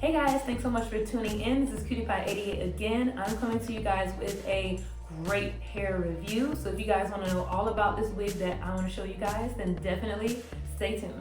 Hey guys, thanks so much for tuning in. This is CutiePie88 again. I'm coming to you guys with a great hair review. So if you guys want to know all about this wig that I want to show you guys, then definitely stay tuned.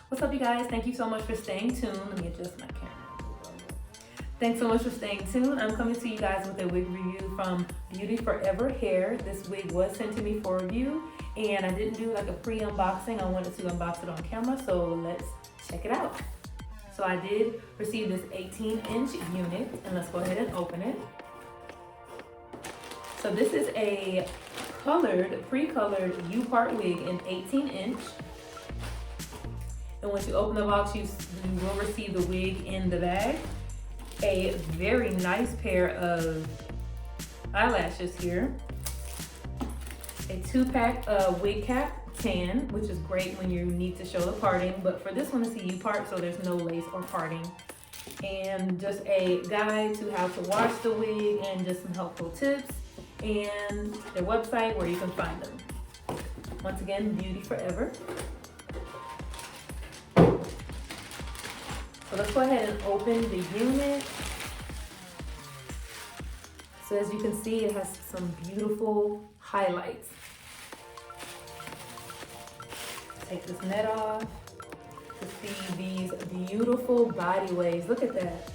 What's up, you guys? Thank you so much for staying tuned. Let me adjust my camera. Thanks so much for staying tuned. I'm coming to you guys with a wig review from Beauty Forever Hair. This wig was sent to me for review, and I didn't do like a pre-unboxing. I wanted to unbox it on camera, so let's check it out. So I did receive this 18-inch unit, and let's go ahead and open it. So this is a pre-colored Upart wig in 18-inch. And once you open the box, you will receive the wig in the bag. A very nice pair of eyelashes here. A 2-pack wig cap, tan, which is great when you need to show the parting, but for this one it's a U-part, so there's no lace or parting. And just a guide to how to wash the wig and just some helpful tips, and their website where you can find them. Once again, Beauty Forever. So let's go ahead and open the unit. So as you can see, it has some beautiful highlights. Take this net off to see these beautiful body waves. Look at that.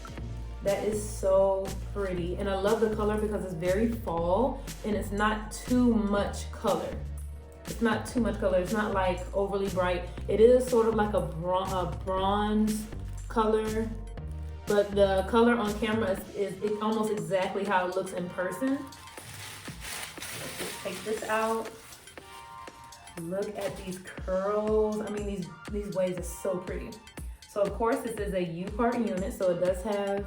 That is so pretty. And I love the color because it's very fall and it's not too much color. It's not too much color. It's not like overly bright. It is sort of like a bronze color, but the color on camera is almost exactly how it looks in person. Let's just take this out. Look at these curls. I mean, these waves are so pretty. So of course this is a U-part unit, so it does have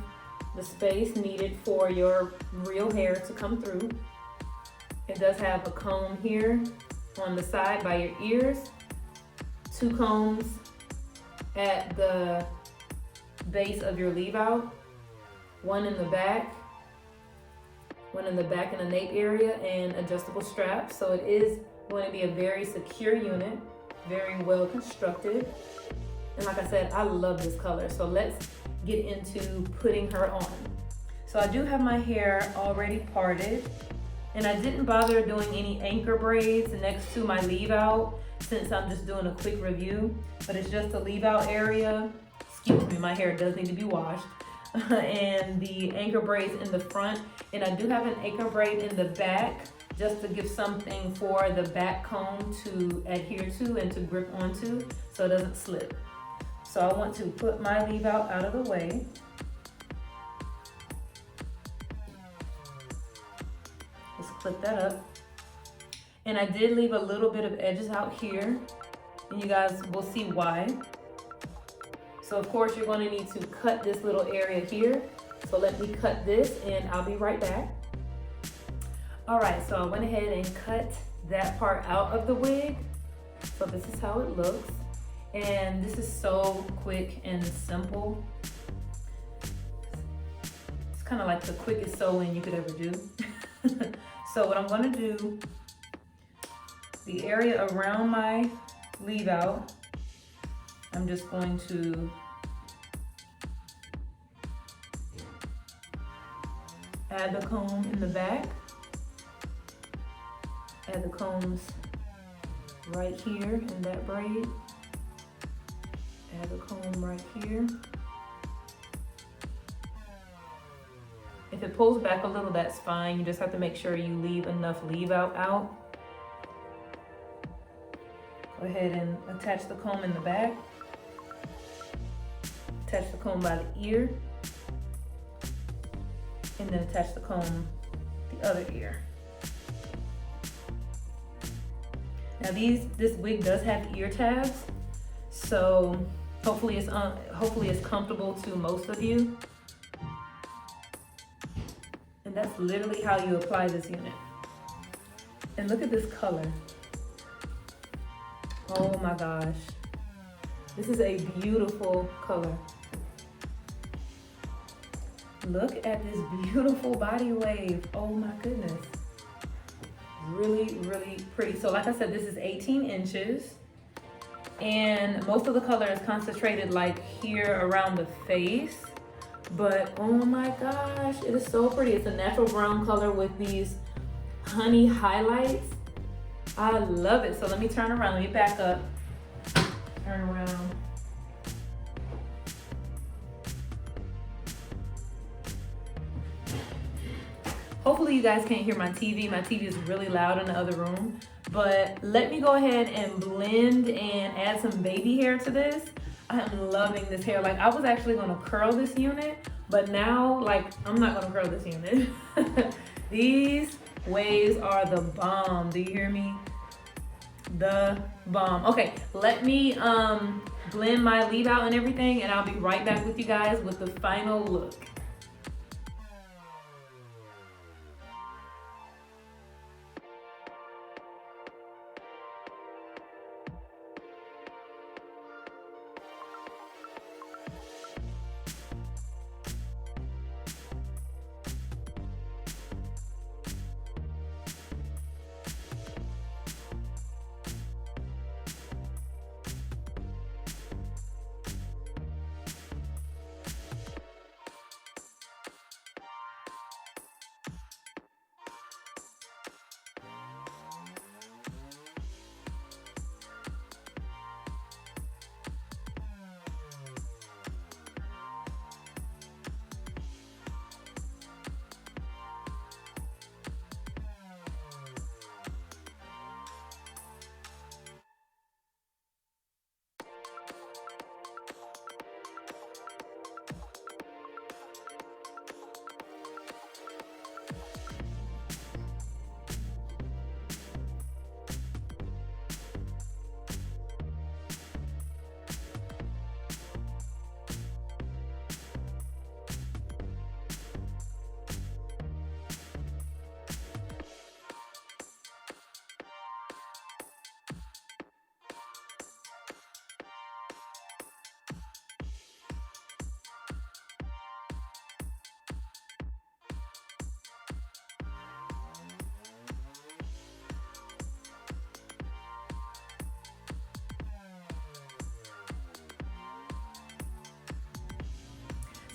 the space needed for your real hair to come through. It does have a comb here on the side by your ears, 2 combs at the base of your leave out, one in the back in the nape area, and adjustable straps. So it is going to be a very secure unit, very well constructed. And like I said, I love this color. So let's get into putting her on. So I do have my hair already parted, and I didn't bother doing any anchor braids next to my leave out since I'm just doing a quick review, but it's just a leave out area. Excuse me, my hair does need to be washed. And the anchor braids in the front, and I do have an anchor braid in the back just to give something for the back comb to adhere to and to grip onto so it doesn't slip. So I want to put my leave out of the way. Just clip that up. And I did leave a little bit of edges out here, and you guys will see why. So of course you're going to need to cut this little area here. So let me cut this and I'll be right back. All right, so I went ahead and cut that part out of the wig. So this is how it looks. And this is so quick and simple. It's kind of like the quickest sew-in you could ever do. So what I'm going to do, the area around my leave out, I'm just going to add the comb in the back, add the combs right here in that braid, add the comb right here. If it pulls back a little, that's fine. You just have to make sure you leave enough leave out. Go ahead and attach the comb in the back. Attach the comb by the ear, and then attach the comb the other ear. Now this wig does have ear tabs, so hopefully it's comfortable to most of you. And that's literally how you apply this unit. And look at this color. Oh my gosh. This is a beautiful color. Look at this beautiful body wave. Oh my goodness. Really, really pretty. So like I said, this is 18 inches. And most of the color is concentrated like here around the face. But oh my gosh, it is so pretty. It's a natural brown color with these honey highlights. I love it. So let me turn around. Let me back up. Turn around. Hopefully you guys can't hear my TV. My TV is really loud in the other room. But let me go ahead and blend and add some baby hair to this. I am loving this hair. Like, I was actually gonna curl this unit, but now, like, I'm not gonna curl this unit. These waves are the bomb. Do you hear me? The bomb. Okay, let me blend my leave out and everything, and I'll be right back with you guys with the final look.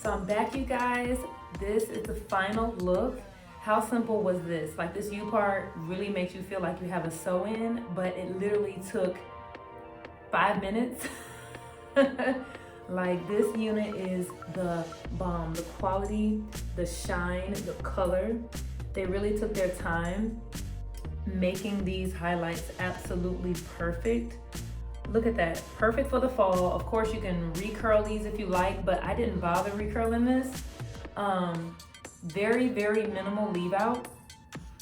So I'm back, you guys. This is the final look. How simple was this? Like, this Upart really makes you feel like you have a sew-in, but it literally took 5 minutes. Like, this unit is the bomb. The quality, the shine, the color. They really took their time making these highlights absolutely perfect. Look at that, perfect for the fall. Of course, you can recurl these if you like, but I didn't bother recurling this. Very, very minimal leave out.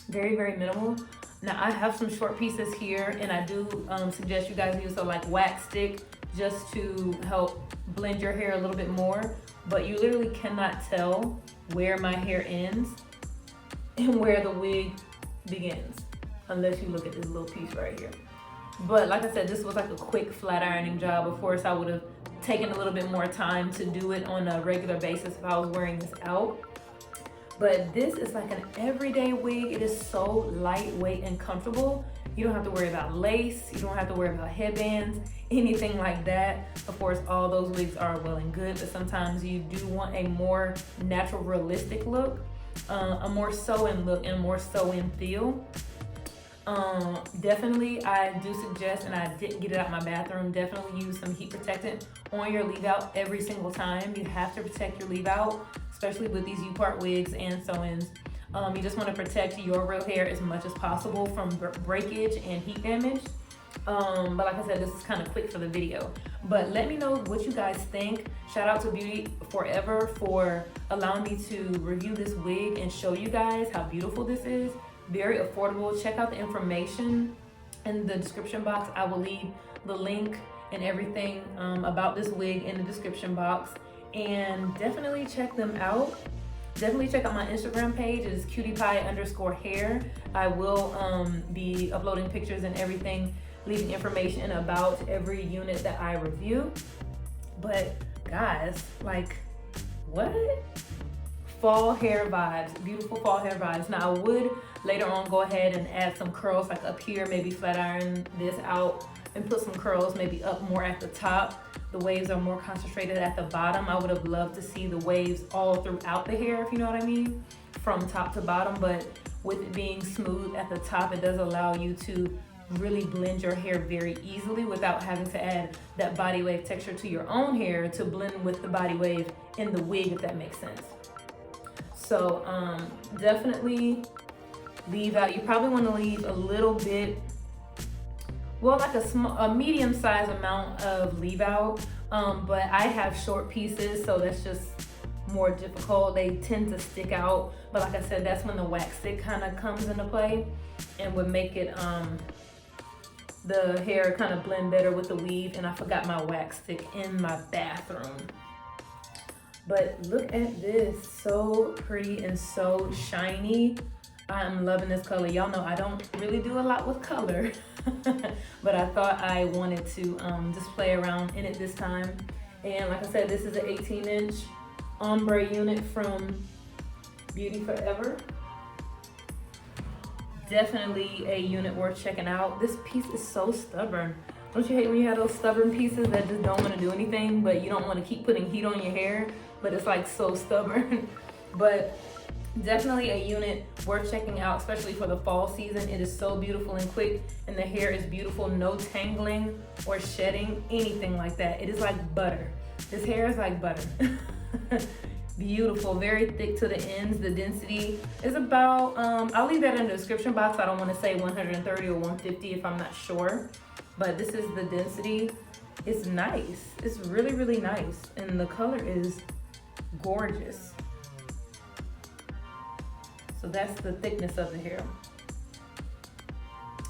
Very, very minimal. Now I have some short pieces here, and I do suggest you guys use a like wax stick just to help blend your hair a little bit more. But you literally cannot tell where my hair ends and where the wig begins, unless you look at this little piece right here. But like I said, this was like a quick flat ironing job. Of course, I would have taken a little bit more time to do it on a regular basis if I was wearing this out. But this is like an everyday wig. It is so lightweight and comfortable. You don't have to worry about lace. You don't have to worry about headbands, anything like that. Of course, all those wigs are well and good, but sometimes you do want a more natural, realistic look, a more sew-in look and a more sew-in feel. Definitely, I do suggest, and I didn't get it out of my bathroom, definitely use some heat protectant on your leave out every single time. You have to protect your leave out, especially with these Upart wigs and sew-ins. You just want to protect your real hair as much as possible from breakage and heat damage. But like I said, this is kind of quick for the video. But let me know what you guys think. Shout out to Beauty Forever for allowing me to review this wig and show you guys how beautiful this is. Very affordable. Check out the information in the description box. I will leave the link and everything about this wig in the description box. And definitely check them out. Definitely check out my Instagram page. It is cutie_pie_hair. I will be uploading pictures and everything, leaving information about every unit that I review. But guys, like, what? fall hair vibes, beautiful fall hair vibes. Now I would later on go ahead and add some curls like up here, maybe flat iron this out and put some curls maybe up more at the top. The waves are more concentrated at the bottom. I would have loved to see the waves all throughout the hair, if you know what I mean, from top to bottom, but with it being smooth at the top, it does allow you to really blend your hair very easily without having to add that body wave texture to your own hair to blend with the body wave in the wig, if that makes sense. So definitely leave out, you probably want to leave a little bit, well, like a medium size amount of leave out, but I have short pieces, so that's just more difficult. They tend to stick out, but like I said, that's when the wax stick kind of comes into play and would make it the hair kind of blend better with the weave. And I forgot my wax stick in my bathroom, but look at this, so pretty and so shiny. I'm loving this color. Y'all know I don't really do a lot with color, but I thought I wanted to just play around in it this time. And like I said, this is an 18-inch ombre unit from Beauty Forever. Definitely a unit worth checking out. This piece is so stubborn. Don't you hate when you have those stubborn pieces that just don't want to do anything, but you don't want to keep putting heat on your hair, but it's like so stubborn. But definitely a unit worth checking out, especially for the fall season. It is so beautiful and quick, and the hair is beautiful. No tangling or shedding, anything like that. It is like butter. This hair is like butter. Beautiful, very thick to the ends. The density is about, I'll leave that in the description box. I don't want to say 130 or 150 if I'm not sure, but this is the density. It's nice. It's really, really nice, and the color is gorgeous. So that's the thickness of the hair.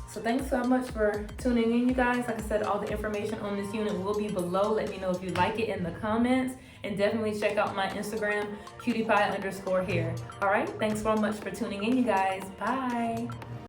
So thanks so much for tuning in, you guys. Like I said, all the information on this unit will be below. Let me know if you like it in the comments, and definitely check out my Instagram, cutie_pie_hair. All right, thanks so much for tuning in, you guys. Bye.